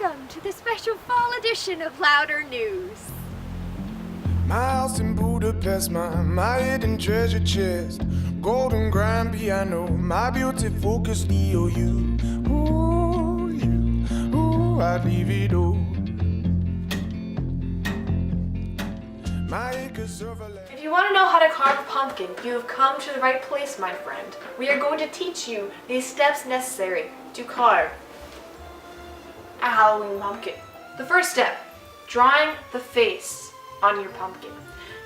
Welcome to the special fall edition of Louder News. My house in Budapest, my hidden treasure chest, golden grand piano, my beauty focus EOU. Ooh, you, ooh, I'd leave it all. My acres of land. If you want to know how to carve a pumpkin, you have come to the right place, my friend. We are going to teach you these steps necessary to carve a Halloween pumpkin. The first step, drawing the face on your pumpkin.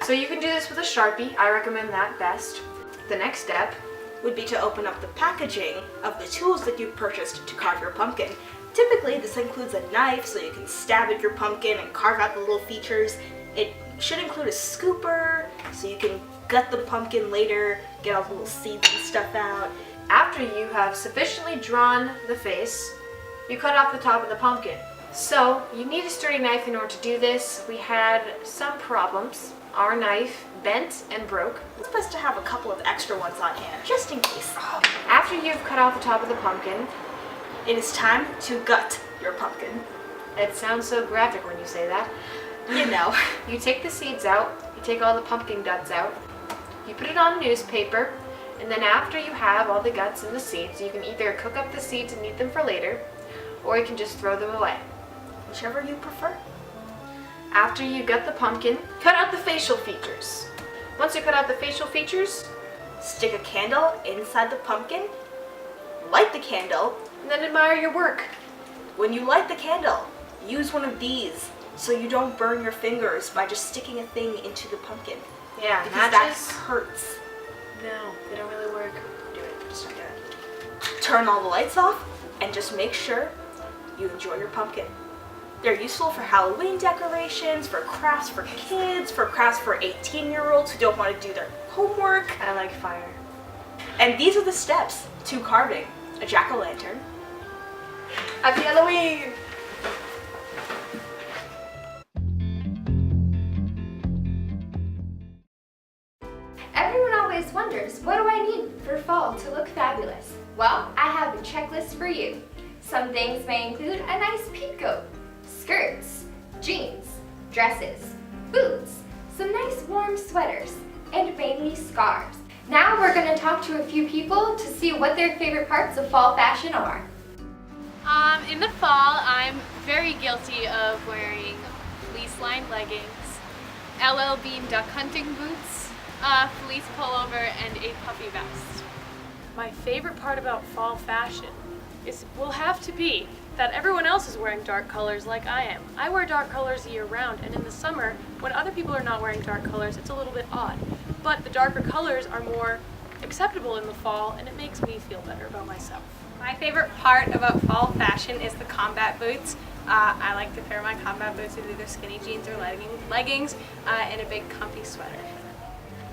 So you can do this with a Sharpie. I recommend that best. The next step would be to open up the packaging of the tools that you've purchased to carve your pumpkin. Typically, this includes a knife so you can stab at your pumpkin and carve out the little features. It should include a scooper so you can gut the pumpkin later, get all the little seeds and stuff out. After you have sufficiently drawn the face, you cut off the top of the pumpkin. So you need a sturdy knife in order to do this. We had some problems. Our knife bent and broke. It's best to have a couple of extra ones on hand, just in case. After you've cut off the top of the pumpkin, It is time to gut your pumpkin. it sounds so graphic when you say that. You know. You take the seeds out, you take all the pumpkin guts out, you put it on newspaper, and then after you have all the guts and the seeds, you can either cook up the seeds and eat them for later, or you can just throw them away. Whichever you prefer. After you gut the pumpkin, cut out the facial features. Once you cut out the facial features, Stick a candle inside the pumpkin, light the candle. and then admire your work. When you light the candle, use one of these so you don't burn your fingers by just sticking a thing into the pumpkin. Yeah, Because matches. that hurts. No, they don't really work. Do it, just don't do it. Turn all the lights off and just make sure you enjoy your pumpkin. They're useful for Halloween decorations, for crafts for kids, for crafts for 18-year-olds who don't want to do their homework. I like fire. And these are the steps to carving a jack-o'-lantern. Happy Halloween! Everyone always wonders, what do I need for fall to look fabulous? Well, I have a checklist for you. Some things may include a nice peacoat, skirts, jeans, dresses, boots, some nice warm sweaters, and mainly scarves. Now we're going to talk to a few people to see what their favorite parts of fall fashion are. In the fall, I'm very guilty of wearing fleece-lined leggings, LL Bean duck hunting boots, fleece pullover, and a puffy vest. My favorite part about fall fashion will have to be that everyone else is wearing dark colors like I am. I wear dark colors year round, and in the summer, when other people are not wearing dark colors, it's a little bit odd. But the darker colors are more acceptable in the fall, and it makes me feel better about myself. My favorite part about fall fashion is the combat boots. I like to pair my combat boots with either skinny jeans or leggings and a big comfy sweater.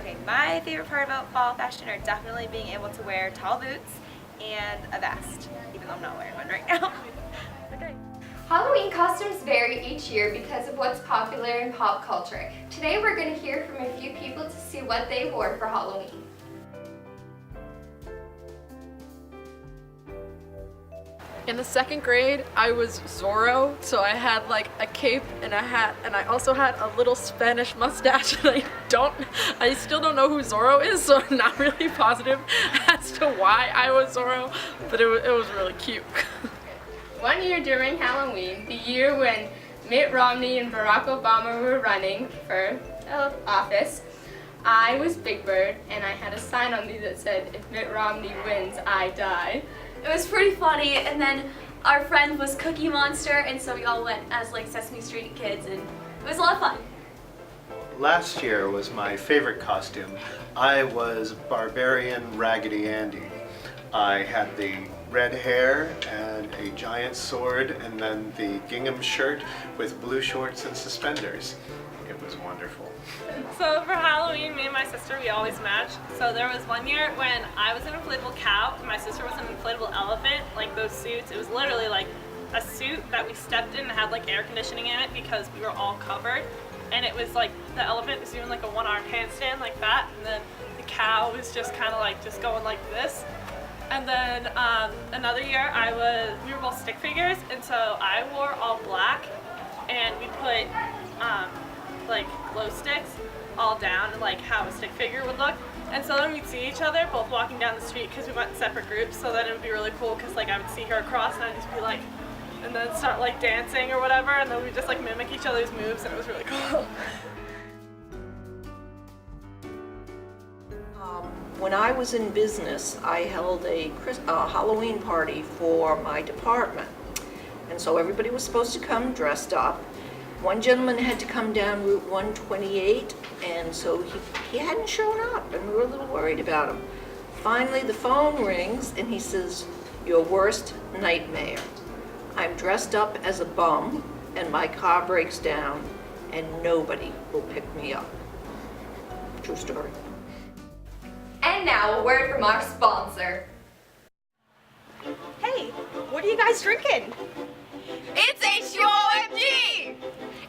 Okay, my favorite part about fall fashion are definitely being able to wear tall boots and a vest, even though I'm not wearing one right now. Okay. Halloween costumes vary each year because of what's popular in pop culture. Today we're going to hear from a few people to see what they wore for Halloween. In the second grade, I was Zorro, so I had like a cape and a hat, and I also had a little Spanish mustache, and I still don't know who Zorro is, so I'm not really positive as to why I was Zorro, but it was really cute. One year during Halloween, the year when Mitt Romney and Barack Obama were running for office, I was Big Bird, and I had a sign on me that said, "If Mitt Romney wins, I die." It was pretty funny, and then our friend was Cookie Monster, and so we all went as like Sesame Street kids, and it was a lot of fun. Last year was my favorite costume. I was Barbarian Raggedy Andy. I had the red hair and a giant sword, and then the gingham shirt with blue shorts and suspenders. It was wonderful. So for Halloween, me and my sister, we always match. So there was one year when I was an inflatable cow and my sister was an inflatable elephant, like those suits. It was literally like a suit that we stepped in and had like air conditioning in it because we were all covered. And it was like the elephant was doing like a one-arm handstand like that, and then the cow was just kind of like just going like this. And then another year we were both stick figures, and so I wore all black, and we put like glow sticks all down, like how a stick figure would look. And so then we'd see each other both walking down the street because we went in separate groups. So then it would be really cool because like I would see her across and I'd just be like, and then start like dancing or whatever, and then we'd just like mimic each other's moves, and it was really cool. When I was in business, I held a Halloween party for my department. And so everybody was supposed to come dressed up. One gentleman had to come down Route 128, and so he hadn't shown up, and we were a little worried about him. Finally, the phone rings, and he says, "Your worst nightmare. I'm dressed up as a bum, and my car breaks down, and nobody will pick me up." True story. And now a word from our sponsor. Hey, what are you guys drinking? It's H2OMG!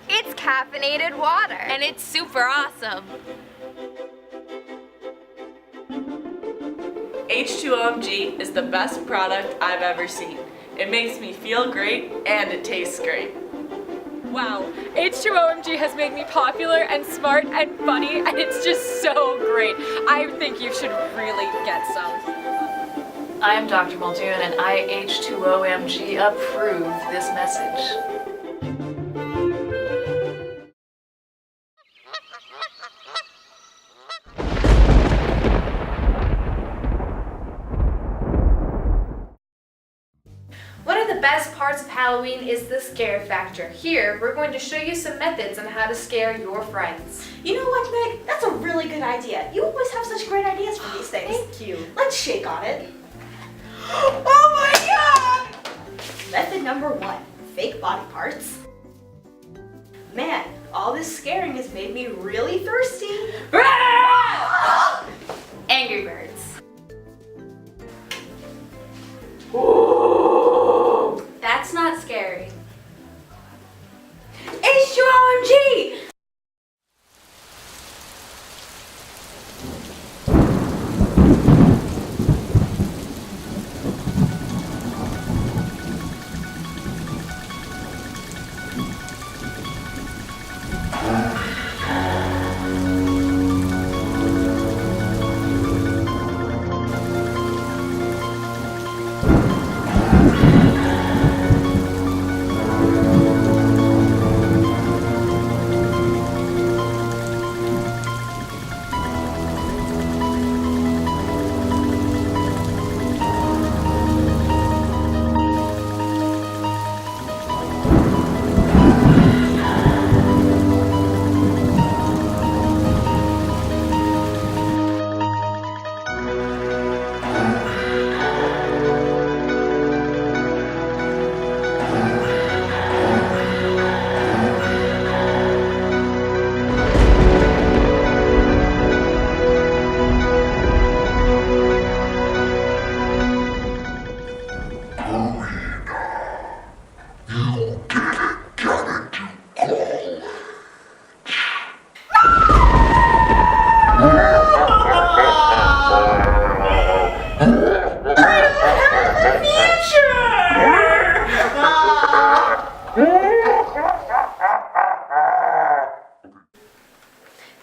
It's caffeinated water. And it's super awesome. H2OMG is the best product I've ever seen. It makes me feel great and it tastes great. Wow, H2OMG has made me popular and smart and funny, and it's just so great. I think you should really get some. I'm Dr. Muldoon, and I H2OMG approve this message. One of the best parts of Halloween is the scare factor. Here, we're going to show you some methods on how to scare your friends. You know what, Meg? That's a really good idea. You always have such great ideas for these things. Thank you. Let's shake on it. Oh my god! Method number 1, fake body parts. Man, all this scaring has made me really thirsty. Angry Birds. That's not scary. H2OMG!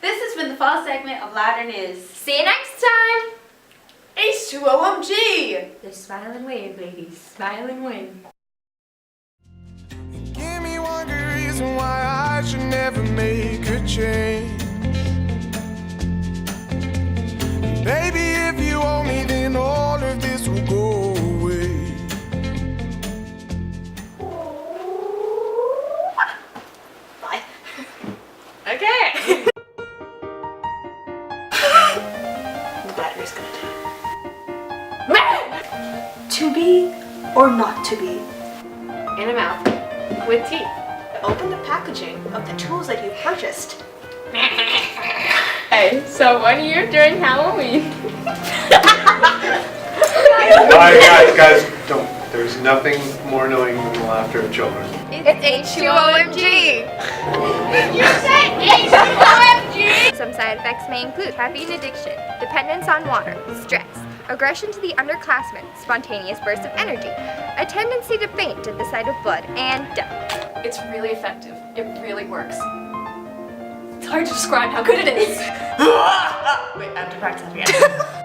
This has been the fall segment of Louder News. See you next time! H2OMG! The smile and wave, ladies. Smile and wave. Give me one good reason why I should never make a change. Baby, if you owe me, then all of this will go away. Bye. Okay. The battery's gonna die. To be or not to be? In a mouth. With teeth. Open the packaging of the tools that you've purchased. Hey, so one year during Halloween. Alright guys, don't. There's nothing more annoying than the laughter of children. It's H2OMG! You said H2OMG! Some side effects may include caffeine addiction, dependence on water, stress, aggression to the underclassmen, spontaneous bursts of energy, a tendency to faint at the sight of blood, and death. It's really effective. It really works. It's hard to describe how good it is. Wait, I have to practice that again.